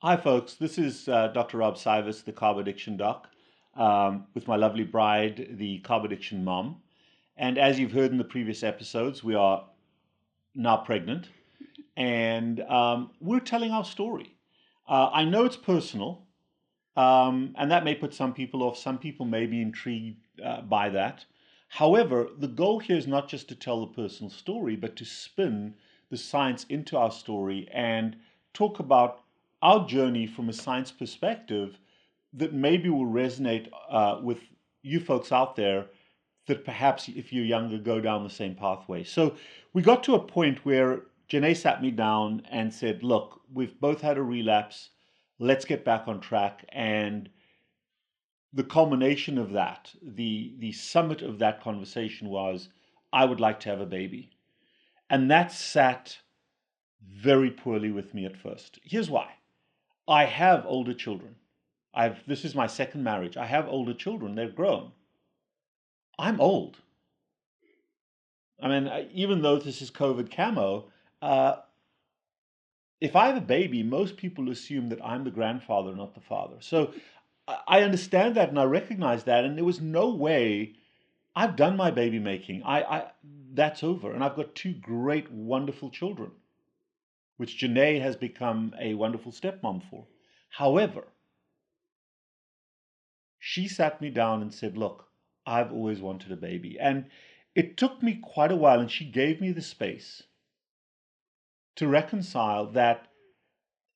Hi, folks. This is Dr. Rob Cywes, the Carb Addiction Doc, with my lovely bride, the Carb Addiction Mom. And as you've heard in the previous episodes, we are now pregnant, and we're telling our story. I know it's personal, and that may put some people off. Some people may be intrigued by that. However, the goal here is not just to tell the personal story, but to spin the science into our story and talk about our journey from a science perspective that maybe will resonate with you folks out there that perhaps if you're younger go down the same pathway. So we got to a point where Janae sat me down and said, look, we've both had a relapse. Let's get back on track. And the culmination of that, the summit of that conversation was, I would like to have a baby. And that sat very poorly with me at first. Here's why. I have older children. This is my second marriage. I have older children. They've grown. I'm old. I mean, even though this is COVID camo, if I have a baby, most people assume that I'm the grandfather, not the father. So I understand that and I recognize that. And there was no way I've done my baby making. That's over. And I've got two great, wonderful children, which Janae has become a wonderful stepmom for. However, she sat me down and said, look, I've always wanted a baby. And it took me quite a while, and she gave me the space to reconcile that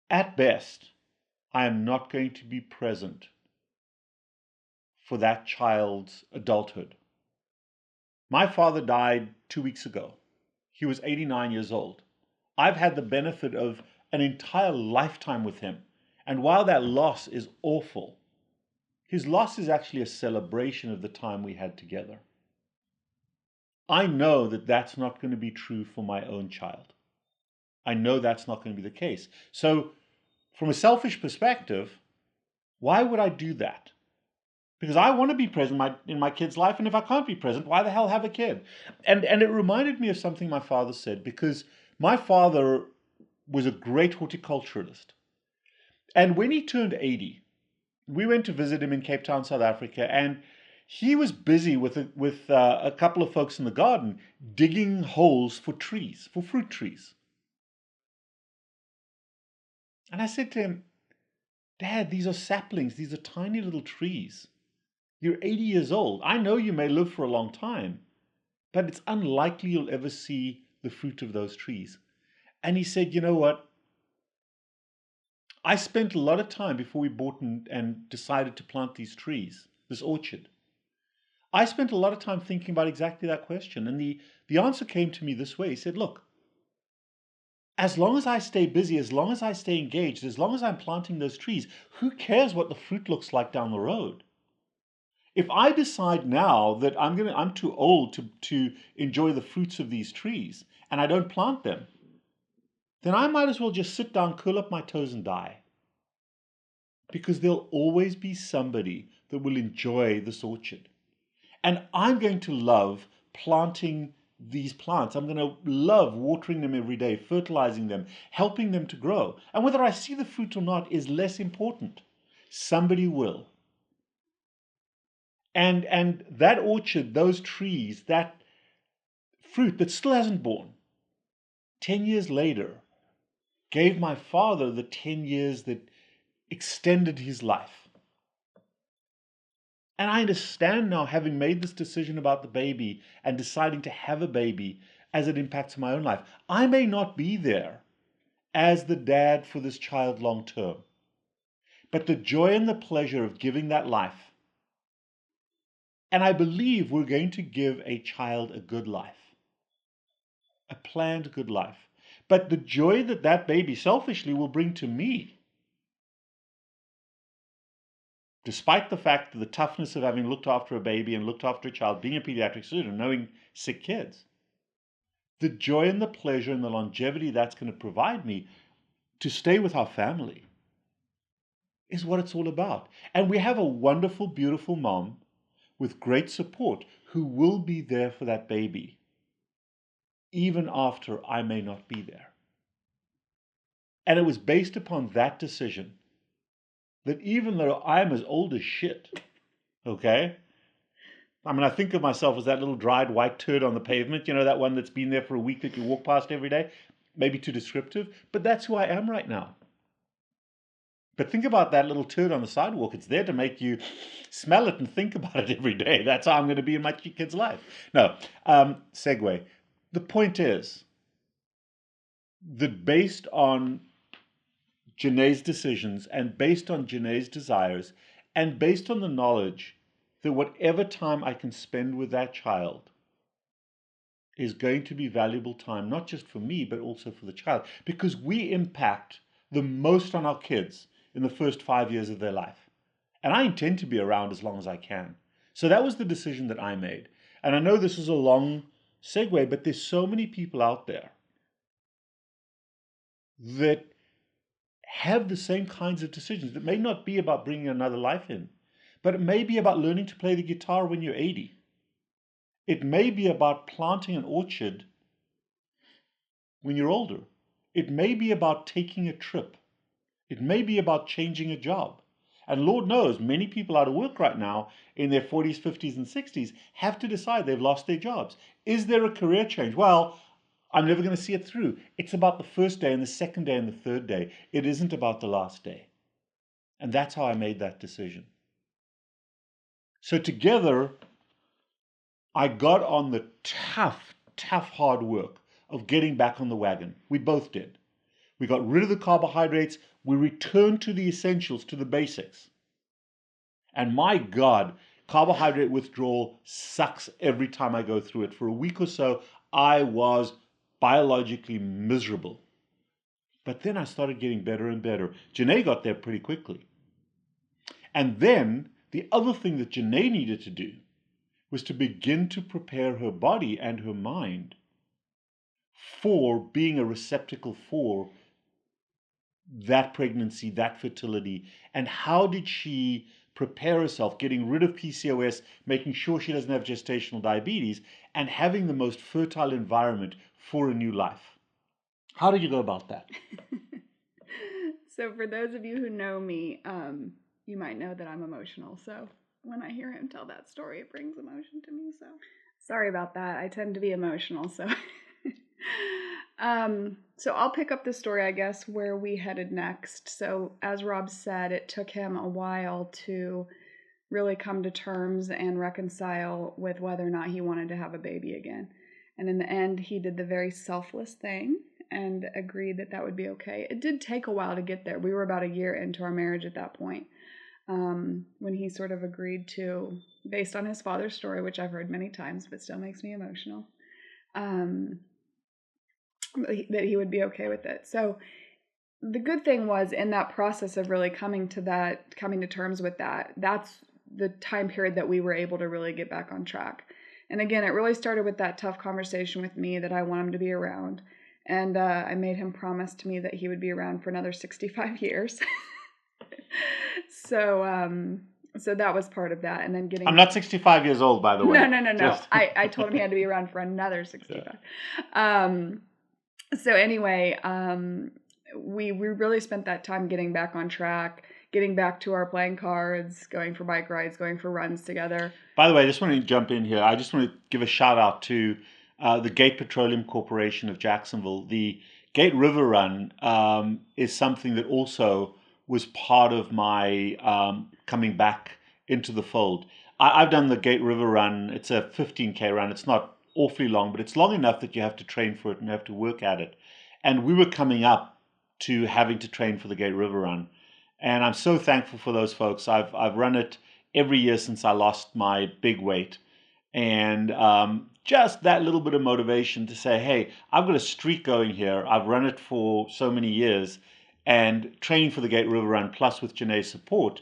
at best, I am not going to be present for that child's adulthood. My father died 2 weeks ago. He was 89 years old. I've had the benefit of an entire lifetime with him. And while that loss is awful, his loss is actually a celebration of the time we had together. I know that that's not going to be true for my own child. I know that's not going to be the case. So, from a selfish perspective, why would I do that? Because I want to be present in my kid's life, and if I can't be present, why the hell have a kid? And it reminded me of something my father said, because my father was a great horticulturalist. And when he turned 80, we went to visit him in Cape Town, South Africa, and he was busy with a couple of folks in the garden digging holes for trees, for fruit trees. And I said to him, Dad, these are saplings. These are tiny little trees. You're 80 years old. I know you may live for a long time, but it's unlikely you'll ever see the fruit of those trees. And he said, you know what? I spent a lot of time before we bought and decided to plant these trees, this orchard. I spent a lot of time thinking about exactly that question. And the answer came to me this way. He said, look, as long as I stay busy, as long as I stay engaged, as long as I'm planting those trees, who cares what the fruit looks like down the road? If I decide now that I'm too old to enjoy the fruits of these trees and I don't plant them, then I might as well just sit down, curl up my toes and die. Because there'll always be somebody that will enjoy this orchard. And I'm going to love planting these plants. I'm going to love watering them every day, fertilizing them, helping them to grow. And whether I see the fruit or not is less important. Somebody will. And that orchard, those trees, that fruit that still hasn't borne, 10 years later, gave my father the 10 years that extended his life. And I understand now, having made this decision about the baby and deciding to have a baby as it impacts my own life. I may not be there as the dad for this child long term, but the joy and the pleasure of giving that life. And I believe we're going to give a child a good life, a planned good life. But the joy that that baby selfishly will bring to me, despite the fact that the toughness of having looked after a baby and looked after a child, being a pediatric surgeon, knowing sick kids, the joy and the pleasure and the longevity that's going to provide me to stay with our family is what it's all about. And we have a wonderful, beautiful mom with great support who will be there for that baby, even after I may not be there. And it was based upon that decision that even though I'm as old as shit, okay? I mean, I think of myself as that little dried white turd on the pavement, you know, that one that's been there for a week that you walk past every day. Maybe too descriptive, but that's who I am right now. But think about that little turd on the sidewalk. It's there to make you smell it and think about it every day. That's how I'm going to be in my kid's life. No, segue. The point is that based on Janae's decisions and based on Janae's desires and based on the knowledge that whatever time I can spend with that child is going to be valuable time, not just for me, but also for the child, because we impact the most on our kids in the first 5 years of their life. And I intend to be around as long as I can. So that was the decision that I made. And I know this is a long segue, but there's so many people out there that have the same kinds of decisions. It may not be about bringing another life in, but it may be about learning to play the guitar when you're 80. It may be about planting an orchard when you're older. It may be about taking a trip. It may be about changing a job. And Lord knows, many people out of work right now in their 40s, 50s, and 60s have to decide they've lost their jobs. Is there a career change? Well, I'm never going to see it through. It's about the first day and the second day and the third day. It isn't about the last day. And that's how I made that decision. So together, I got on the tough, hard work of getting back on the wagon. We both did. We got rid of the carbohydrates. We returned to the essentials, to the basics. And my God, carbohydrate withdrawal sucks every time I go through it. For a week or so, I was biologically miserable. But then I started getting better and better. Janae got there pretty quickly. And then the other thing that Janae needed to do was to begin to prepare her body and her mind for being a receptacle for that pregnancy, that fertility. And how did she prepare herself, getting rid of PCOS, making sure she doesn't have gestational diabetes, and having the most fertile environment for a new life? How did you go about that? So for those of you who know me, you might know that I'm emotional. So when I hear him tell that story, it brings emotion to me. So sorry about that. I tend to be emotional. So so I'll pick up the story, I guess, where we headed next. So as Rob said, it took him a while to really come to terms and reconcile with whether or not he wanted to have a baby again. And in the end, he did the very selfless thing and agreed that that would be okay. It did take a while to get there. We were about a year into our marriage at that point, when he sort of agreed to, based on his father's story, which I've heard many times, but still makes me emotional, that he would be okay with it. So the good thing was, in that process of really coming to terms with that, that's the time period that we were able to really get back on track. And again, it really started with that tough conversation with me that I want him to be around. And I made him promise to me that he would be around for another 65 years. So that was part of that. And then getting... I'm not 65 years old, by the way. No. I told him he had to be around for another 65. Yeah. So anyway, we really spent that time getting back on track, getting back to our playing cards, going for bike rides, going for runs together. By the way, I just want to jump in here. I just want to give a shout out to the Gate Petroleum Corporation of Jacksonville. The Gate River Run is something that also was part of my coming back into the fold. I've done the Gate River Run. It's a 15K run. It's not awfully long, but it's long enough that you have to train for it and you have to work at it. And we were coming up to having to train for the Gate River Run. And I'm so thankful for those folks. I've run it every year since I lost my big weight. And just that little bit of motivation to say, hey, I've got a streak going here. I've run it for so many years. And training for the Gate River Run, plus with Janae's support,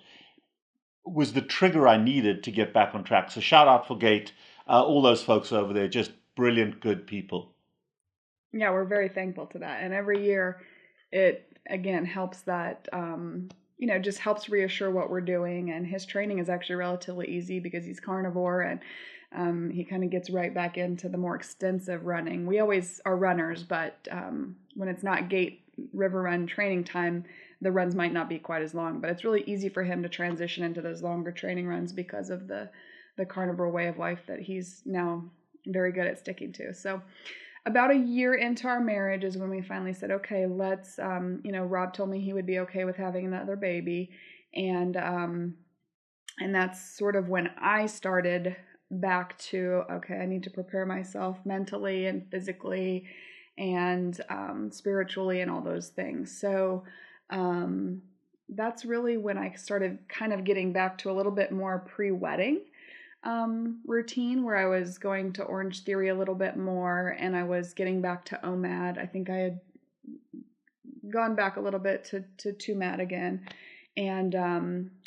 was the trigger I needed to get back on track. So shout out for Gate, all those folks over there, just brilliant, good people. Yeah, we're very thankful to that. And every year it, again, helps that, just helps reassure what we're doing. And his training is actually relatively easy because he's carnivore. And he kind of gets right back into the more extensive running. We always are runners, but when it's not gate river run training time, the runs might not be quite as long. But it's really easy for him to transition into those longer training runs because of the carnivore way of life that he's now very good at sticking to. So about a year into our marriage is when we finally said, okay, let's, Rob told me he would be okay with having another baby. And that's sort of when I started back to, okay, I need to prepare myself mentally and physically and spiritually and all those things. So that's really when I started kind of getting back to a little bit more pre-wedding routine, where I was going to Orangetheory a little bit more, and I was getting back to OMAD. I think I had gone back a little bit to 2MAD again, and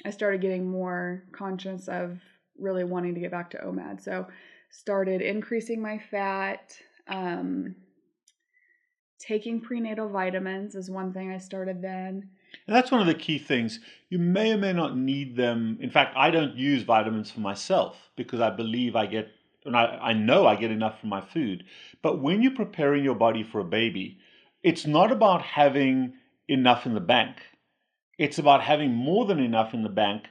I started getting more conscious of really wanting to get back to OMAD. So started increasing my fat, taking prenatal vitamins is one thing I started then. And that's one of the key things. You may or may not need them. In fact, I don't use vitamins for myself because I believe I get, and I know I get enough from my food. But when you're preparing your body for a baby, it's not about having enough in the bank. It's about having more than enough in the bank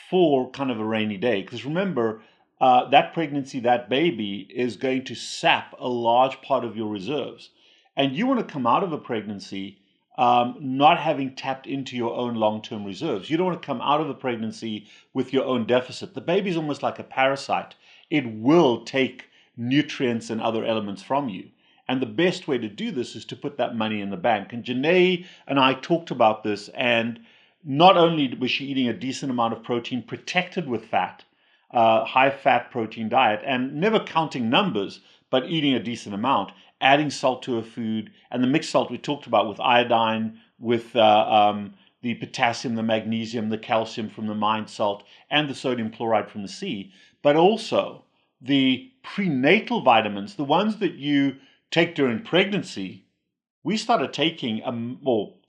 for kind of a rainy day. Because remember, that pregnancy, that baby is going to sap a large part of your reserves. And you want to come out of a pregnancy not having tapped into your own long-term reserves. You don't want to come out of a pregnancy with your own deficit. The baby's almost like a parasite. It will take nutrients and other elements from you. And the best way to do this is to put that money in the bank. And Janae and I talked about this, and not only was she eating a decent amount of protein protected with fat, high-fat protein diet, and never counting numbers, but eating a decent amount, adding salt to her food, and the mixed salt we talked about with iodine, with the potassium, the magnesium, the calcium from the mined salt, and the sodium chloride from the sea, but also the prenatal vitamins, the ones that you take during pregnancy. We started taking,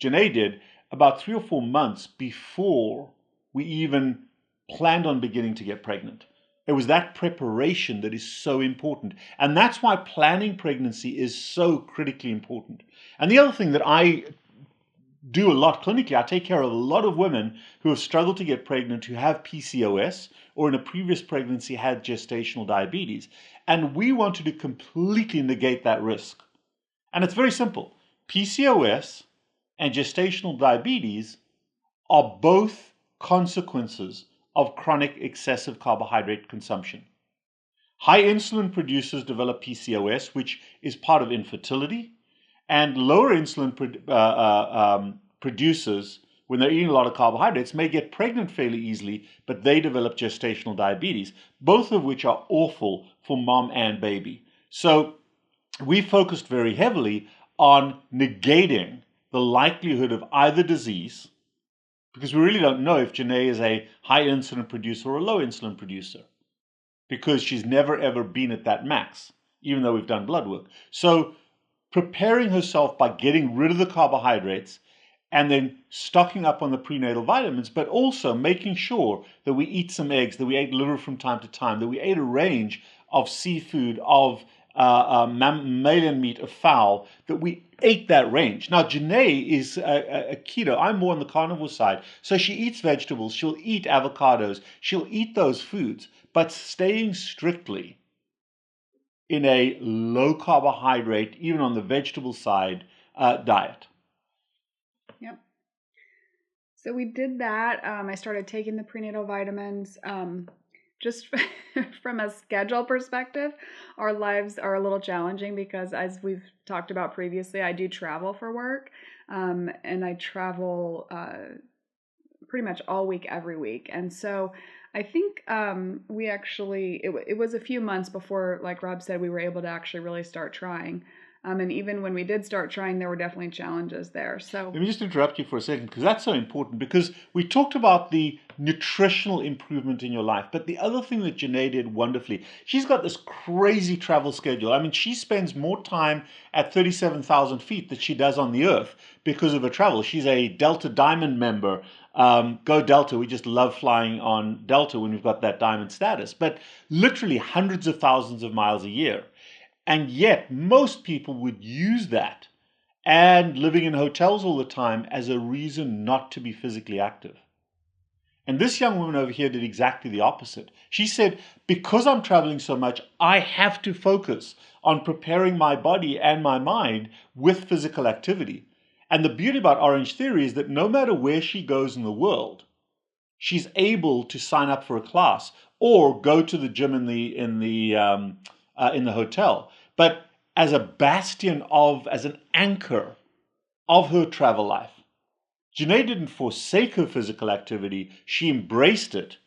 Janae did, about 3 or 4 months before we even planned on beginning to get pregnant. It was that preparation that is so important. And that's why planning pregnancy is so critically important. And the other thing that I do a lot clinically, I take care of a lot of women who have struggled to get pregnant, who have PCOS, or in a previous pregnancy had gestational diabetes. And we wanted to completely negate that risk. And it's very simple. PCOS and gestational diabetes are both consequences of chronic excessive carbohydrate consumption. High insulin producers develop PCOS, which is part of infertility, and lower insulin producers, when they're eating a lot of carbohydrates, may get pregnant fairly easily, but they develop gestational diabetes, both of which are awful for mom and baby. So we focused very heavily on negating the likelihood of either disease, because we really don't know if Janae is a high insulin producer or a low insulin producer, because she's never ever been at that max, even though we've done blood work. So preparing herself by getting rid of the carbohydrates and then stocking up on the prenatal vitamins, but also making sure that we eat some eggs, that we ate liver from time to time, that we ate a range of seafood, of mammalian meat, of fowl, that we ate that range. Now, Janae is a keto. I'm more on the carnivore side. So she eats vegetables, she'll eat avocados, she'll eat those foods, but staying strictly in a low carbohydrate, even on the vegetable side, diet. Yep. So we did that. I started taking the prenatal vitamins. Just from a schedule perspective, our lives are a little challenging because, as we've talked about previously, I do travel for work, and I travel pretty much all week, every week. And so I think we actually, it was a few months before, like Rob said, we were able to actually really start trying. And even when we did start trying, there were definitely challenges there. So let me just interrupt you for a second, because that's so important, because we talked about the nutritional improvement in your life, but the other thing that Janae did wonderfully, she's got this crazy travel schedule. I mean, she spends more time at 37,000 feet than she does on the earth because of her travel. She's a Delta Diamond member. Go Delta. We just love flying on Delta when we've got that diamond status, but literally hundreds of thousands of miles a year. And yet most people would use that and living in hotels all the time as a reason not to be physically active. And this young woman over here did exactly the opposite. She said, because I'm traveling so much, I have to focus on preparing my body and my mind with physical activity. And the beauty about Orangetheory is that no matter where she goes in the world, she's able to sign up for a class or go to the gym in the hotel. But as a bastion of, as an anchor of her travel life, Janae didn't forsake her physical activity. She embraced it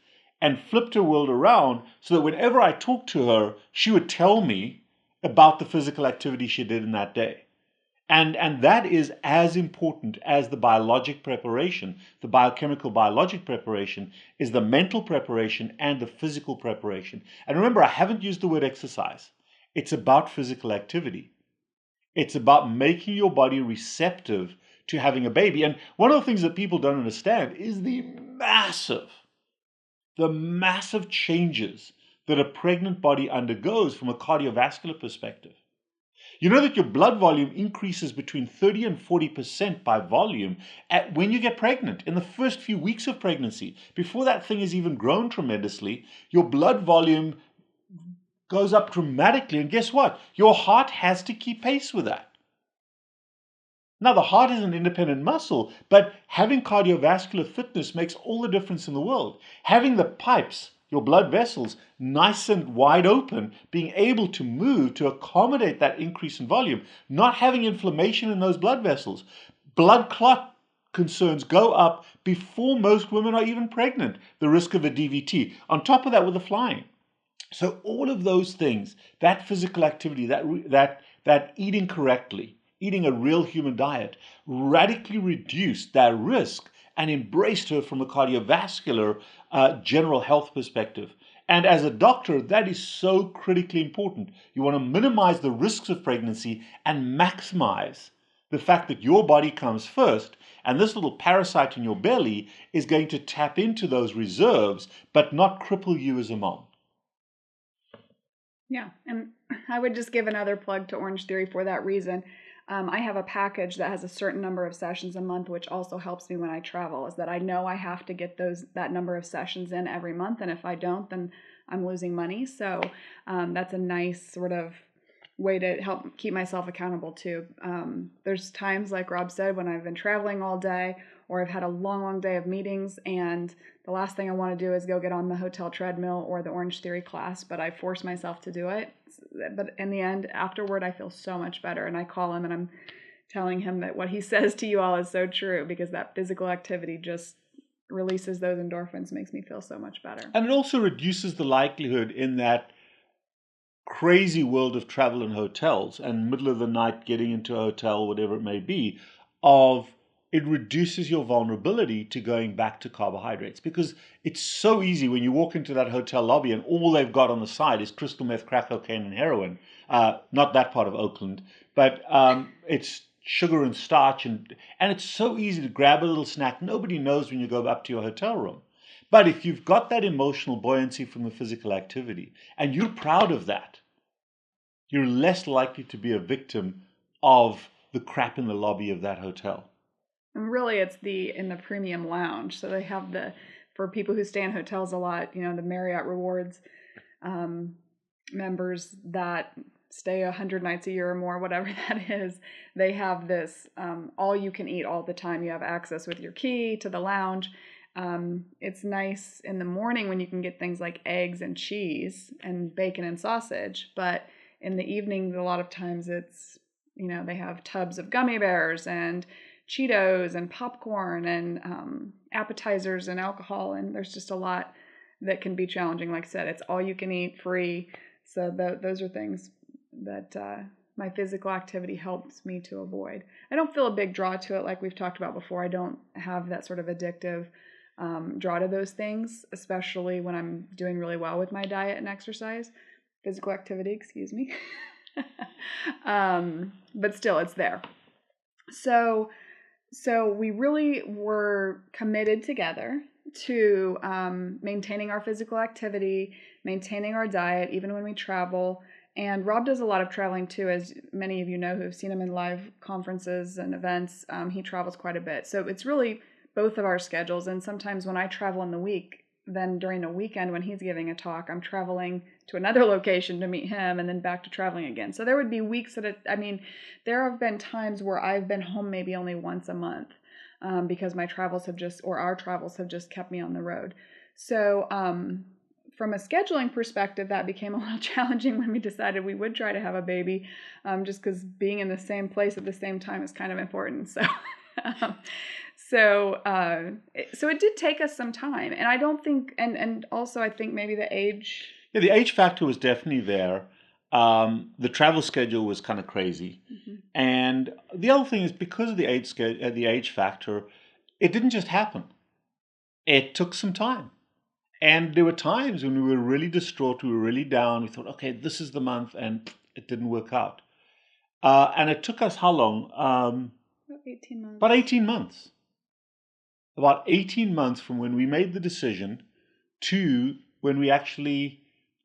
and flipped her world around so that whenever I talked to her, she would tell me about the physical activity she did in that day. And that is as important as the biologic preparation. The biochemical biologic preparation is the mental preparation and the physical preparation. And remember, I haven't used the word exercise. It's about physical activity. It's about making your body receptive to having a baby. And one of the things that people don't understand is the massive changes that a pregnant body undergoes from a cardiovascular perspective. You know that your blood volume increases between 30 and 40% by volume when you get pregnant, in the first few weeks of pregnancy. Before that thing has even grown tremendously, your blood volume goes up dramatically. And guess what? Your heart has to keep pace with that. Now, the heart is an independent muscle, but having cardiovascular fitness makes all the difference in the world. Having the pipes, your blood vessels, nice and wide open, being able to move to accommodate that increase in volume, not having inflammation in those blood vessels. Blood clot concerns go up before most women are even pregnant, the risk of a DVT. On top of that, with the flying. So all of those things, that physical activity, that eating correctly, eating a real human diet, radically reduced that risk and embraced her from a cardiovascular general health perspective. And as a doctor, that is so critically important. You want to minimize the risks of pregnancy and maximize the fact that your body comes first, and this little parasite in your belly is going to tap into those reserves, but not cripple you as a mom. Yeah, and I would just give another plug to Orangetheory for that reason. I have a package that has a certain number of sessions a month, which also helps me when I travel, is that I know I have to get that number of sessions in every month, and if I don't, then I'm losing money. So that's a nice sort of way to help keep myself accountable too. There's times, like Rob said, when I've been traveling all day or I've had a long day of meetings, and the last thing I want to do is go get on the hotel treadmill or the Orangetheory class, but I force myself to do it. But in the end, afterward, I feel so much better, and I call him and I'm telling him that what he says to you all is so true, because that physical activity just releases those endorphins, makes me feel so much better. And it also reduces the likelihood in that crazy world of travel and hotels and middle of the night getting into a hotel, whatever it may be, it reduces your vulnerability to going back to carbohydrates, because it's so easy when you walk into that hotel lobby and all they've got on the side is crystal meth, crack cocaine, and heroin. Not that part of Oakland, but it's sugar and starch, and it's so easy to grab a little snack. Nobody knows when you go up to your hotel room. But if you've got that emotional buoyancy from the physical activity and you're proud of that, you're less likely to be a victim of the crap in the lobby of that hotel. And really, it's in the premium lounge. So they have for people who stay in hotels a lot, the Marriott Rewards members that stay 100 nights a year or more, whatever that is. They have this all you can eat all the time. You have access with your key to the lounge. It's nice in the morning when you can get things like eggs and cheese and bacon and sausage. But in the evening, a lot of times it's, they have tubs of gummy bears and Cheetos and popcorn and appetizers and alcohol, and there's just a lot that can be challenging. Like I said, it's all you can eat, free. So those are things that my physical activity helps me to avoid. I don't feel a big draw to it like we've talked about before. I don't have that sort of addictive draw to those things, especially when I'm doing really well with my diet and exercise. Physical activity, excuse me. But still, it's there. So we really were committed together to maintaining our physical activity, maintaining our diet, even when we travel. And Rob does a lot of traveling too, as many of you know who have seen him in live conferences and events. He travels quite a bit. So it's really both of our schedules. And sometimes when I travel in the week, then during a weekend when he's giving a talk, I'm traveling to another location to meet him and then back to traveling again. So there would be weeks that there have been times where I've been home maybe only once a month because our travels have just kept me on the road. So from a scheduling perspective, that became a little challenging when we decided we would try to have a baby, just because being in the same place at the same time is kind of important. So So it did take us some time, and I don't think, and also I think maybe the age. Yeah, the age factor was definitely there. The travel schedule was kind of crazy, and the other thing is because of the age factor, it didn't just happen. It took some time, and there were times when we were really distraught, we were really down. We thought, okay, this is the month, and it didn't work out. And it took us how long? About 18 months. About 18 months. About 18 months from when we made the decision to when we actually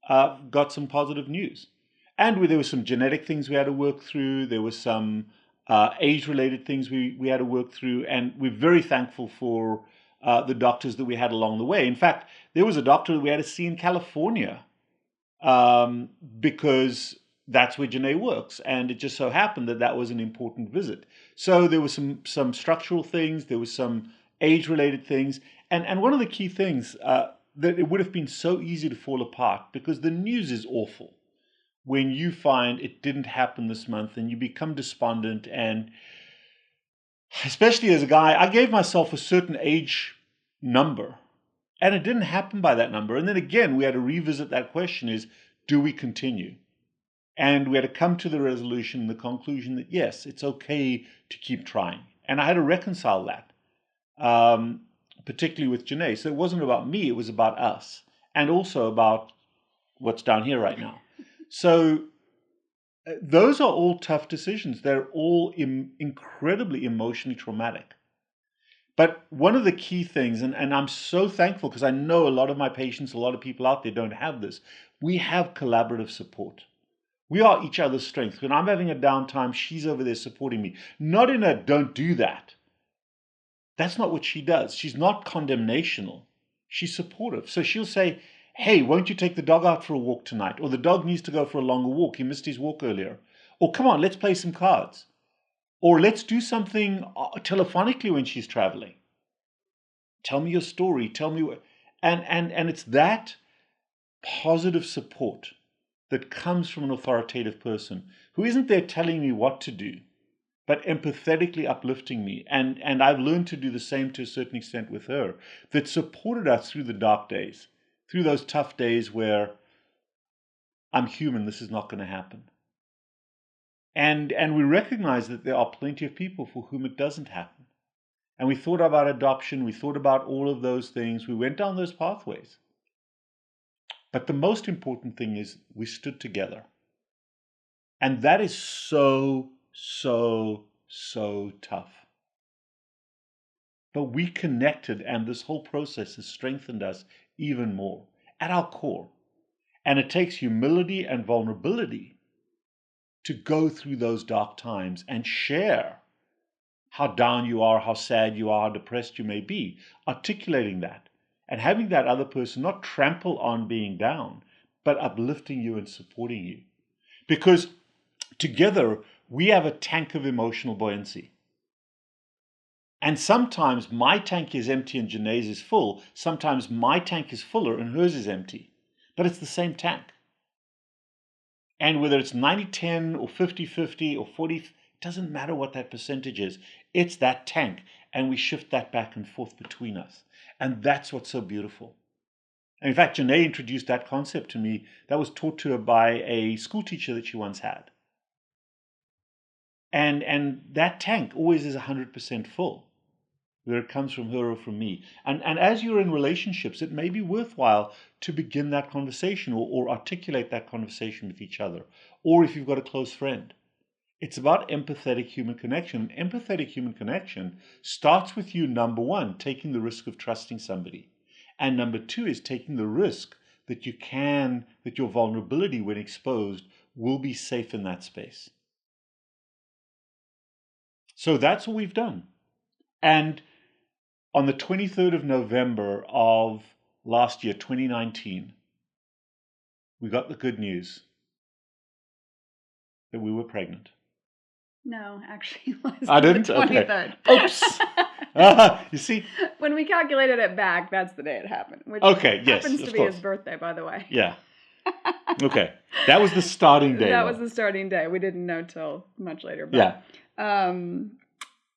got some positive news. And there were some genetic things we had to work through. There were some age-related things we had to work through. And we're very thankful for the doctors that we had along the way. In fact, there was a doctor that we had to see in California because that's where Janae works. And it just so happened that was an important visit. So there were some structural things. There was some age-related things. And one of the key things that it would have been so easy to fall apart because the news is awful when you find it didn't happen this month and you become despondent. And especially as a guy, I gave myself a certain age number and it didn't happen by that number. And then again, we had to revisit that question is, do we continue? And we had to come to the resolution, the conclusion that yes, it's okay to keep trying. And I had to reconcile that, particularly with Janae. So it wasn't about me, it was about us. And also about what's down here right now. So those are all tough decisions. They're all incredibly emotionally traumatic. But one of the key things, and I'm so thankful because I know a lot of my patients, a lot of people out there don't have this, we have collaborative support. We are each other's strength. When I'm having a downtime, she's over there supporting me. Not in a don't do that. That's not what she does. She's not condemnational. She's supportive. So she'll say, hey, won't you take the dog out for a walk tonight? Or the dog needs to go for a longer walk. He missed his walk earlier. Or come on, let's play some cards. Or let's do something telephonically when she's traveling. Tell me your story. Tell me what. And it's that positive support that comes from an authoritative person who isn't there telling me what to do, but empathetically uplifting me. And I've learned to do the same to a certain extent with her, that supported us through the dark days, through those tough days where I'm human, this is not going to happen. And we recognize that there are plenty of people for whom it doesn't happen. And we thought about adoption, we thought about all of those things, we went down those pathways. But the most important thing is we stood together. And that is so, so, so tough. But we connected, and this whole process has strengthened us even more at our core. And it takes humility and vulnerability to go through those dark times and share how down you are, how sad you are, how depressed you may be, articulating that. And having that other person not trample on being down, but uplifting you and supporting you. Because together, we have a tank of emotional buoyancy. And sometimes my tank is empty and Janae's is full. Sometimes my tank is fuller and hers is empty. But it's the same tank. And whether it's 90-10 or 50-50 or 40, it doesn't matter what that percentage is. It's that tank. And we shift that back and forth between us. And that's what's so beautiful. And in fact, Janae introduced that concept to me that was taught to her by a school teacher that she once had. And that tank always is 100% full, whether it comes from her or from me. And as you're in relationships, it may be worthwhile to begin that conversation or articulate that conversation with each other. Or if you've got a close friend. It's about empathetic human connection. Empathetic human connection starts with you, number one, taking the risk of trusting somebody. And number two is taking the risk that that your vulnerability, when exposed, will be safe in that space. So that's what we've done. And on the 23rd of November of last year, 2019, we got the good news that we were pregnant. No, actually, it was I didn't? the 23rd. Okay. Oops. You see? When we calculated it back, that's the day it happened. Which happens to be his birthday, by the way. Yeah. Okay. That was the starting day. That was the starting day. We didn't know till much later. But,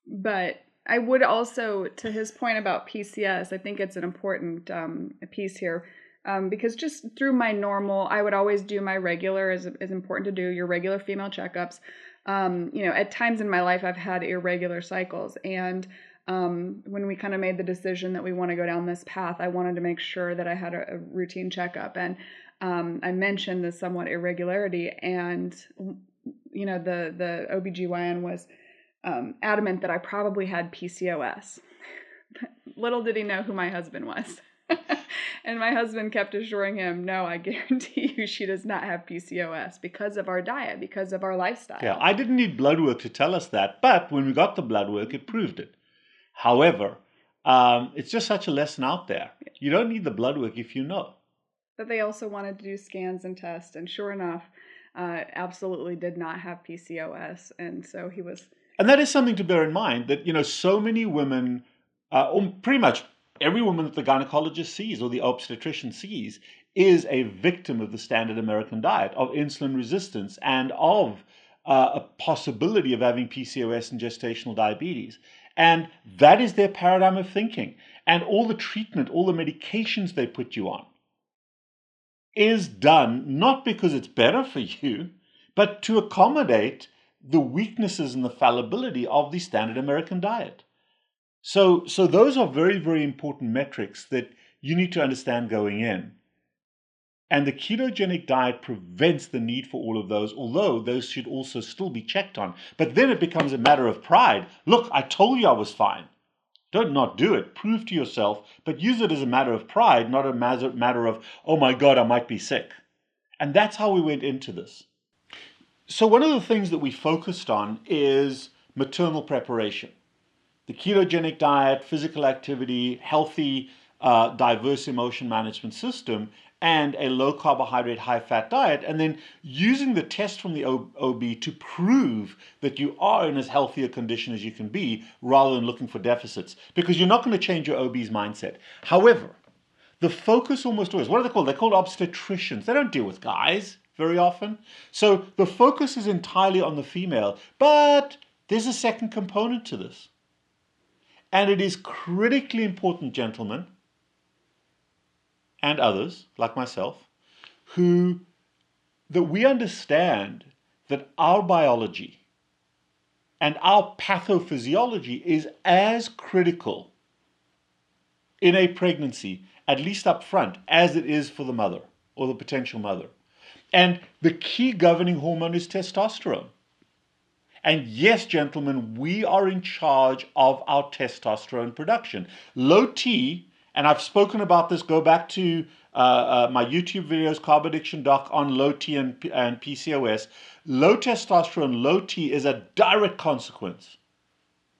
but I would also, to his point about PCOS, I think it's an important piece here. Because just through my normal, I would always do my regular, is important to do, your regular female checkups. At times in my life, I've had irregular cycles. And when we kind of made the decision that we want to go down this path, I wanted to make sure that I had a routine checkup. And I mentioned the somewhat irregularity. And, the OBGYN was adamant that I probably had PCOS. Little did he know who my husband was. And my husband kept assuring him, no, I guarantee you she does not have PCOS because of our diet, because of our lifestyle. Yeah, I didn't need blood work to tell us that, but when we got the blood work, it proved it. However, it's just such a lesson out there. You don't need the blood work if you know. But they also wanted to do scans and tests, and sure enough, absolutely did not have PCOS, and so he was... And that is something to bear in mind, that, so many women, or pretty much every woman that the gynecologist sees or the obstetrician sees is a victim of the standard American diet, of insulin resistance, and of a possibility of having PCOS and gestational diabetes. And that is their paradigm of thinking. And all the treatment, all the medications they put you on is done not because it's better for you, but to accommodate the weaknesses and the fallibility of the standard American diet. So those are very, very important metrics that you need to understand going in. And the ketogenic diet prevents the need for all of those, although those should also still be checked on. But then it becomes a matter of pride. Look, I told you I was fine. Don't not do it. Prove to yourself, but use it as a matter of pride, not a matter of, oh my God, I might be sick. And that's how we went into this. So one of the things that we focused on is maternal preparation. The ketogenic diet, physical activity, healthy, diverse emotion management system, and a low carbohydrate, high fat diet, and then using the test from the OB to prove that you are in as healthy a condition as you can be, rather than looking for deficits, because you're not going to change your OB's mindset. However, the focus almost always, what are they called? They're called obstetricians. They don't deal with guys very often. So the focus is entirely on the female, but there's a second component to this. And it is critically important, gentlemen, and others, like myself, that we understand that our biology and our pathophysiology is as critical in a pregnancy, at least up front, as it is for the mother or the potential mother. And the key governing hormone is testosterone. And yes, gentlemen, we are in charge of our testosterone production. Low T, and I've spoken about this, go back to my YouTube videos, Carb Addiction Doc, on low T and PCOS. Low testosterone, low T is a direct consequence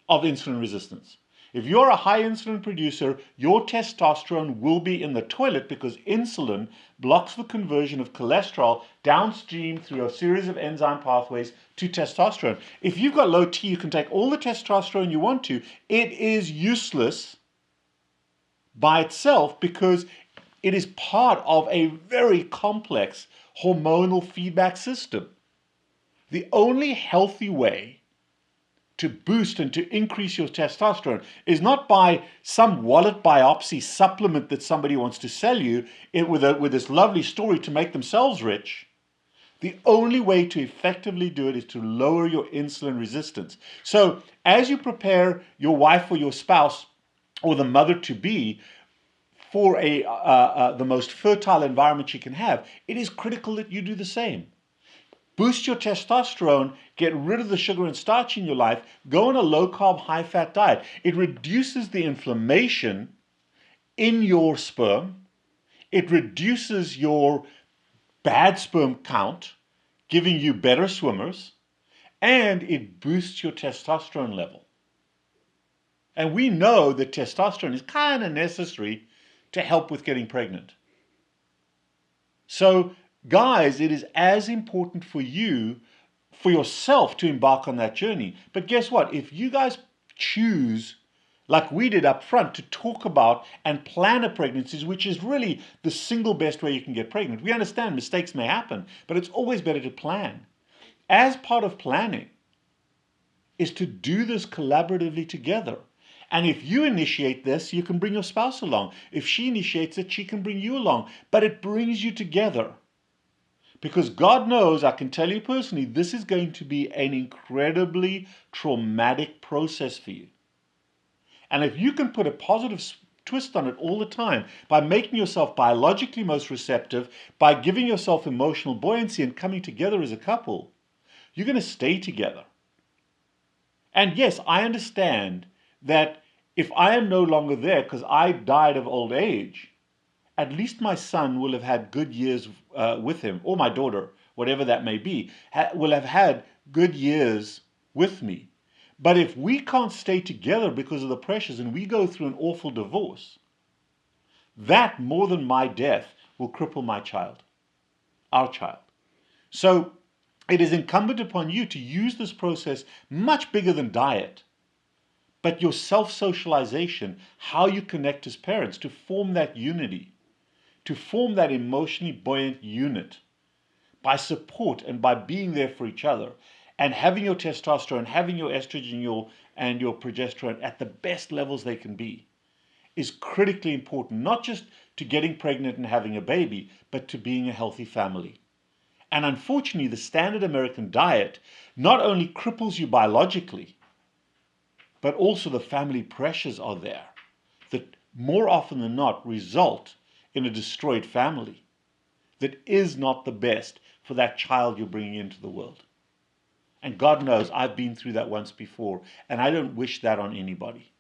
of insulin resistance. If you're a high insulin producer, your testosterone will be in the toilet because insulin blocks the conversion of cholesterol downstream through a series of enzyme pathways to testosterone. If you've got low T, you can take all the testosterone you want to. It is useless by itself because it is part of a very complex hormonal feedback system. The only healthy way to boost and to increase your testosterone is not by some wallet biopsy supplement that somebody wants to sell you with this lovely story to make themselves rich, The only way to effectively do it is to lower your insulin resistance. So as you prepare your wife or your spouse or the mother-to-be for the most fertile environment she can have, it is critical that you do the same. Boost your testosterone, get rid of the sugar and starch in your life, go on a low-carb, high-fat diet. It reduces the inflammation in your sperm. It reduces your bad sperm count, giving you better swimmers, and it boosts your testosterone level. And we know that testosterone is kind of necessary to help with getting pregnant. So, guys, it is as important for you, for yourself, to embark on that journey. But guess what? If you guys choose, like we did up front, to talk about and plan a pregnancy, which is really the single best way you can get pregnant. We understand mistakes may happen, but it's always better to plan. As part of planning is to do this collaboratively together. And if you initiate this, you can bring your spouse along. If she initiates it, she can bring you along. But it brings you together. Because God knows, I can tell you personally, this is going to be an incredibly traumatic process for you. And if you can put a positive twist on it all the time, by making yourself biologically most receptive, by giving yourself emotional buoyancy and coming together as a couple, you're going to stay together. And yes, I understand that if I am no longer there because I died of old age, at least my son will have had good years with him, or my daughter, whatever that may be, will have had good years with me. But if we can't stay together because of the pressures and we go through an awful divorce, that more than my death will cripple my child, our child. So it is incumbent upon you to use this process much bigger than diet, but your self-socialization, how you connect as parents to form that unity, to form that emotionally buoyant unit by support and by being there for each other and having your testosterone, having your estrogen and your progesterone at the best levels they can be is critically important, not just to getting pregnant and having a baby, but to being a healthy family. And unfortunately, the standard American diet not only cripples you biologically, but also the family pressures are there that more often than not result in a destroyed family that is not the best for that child you're bringing into the world. And God knows I've been through that once before, and I don't wish that on anybody.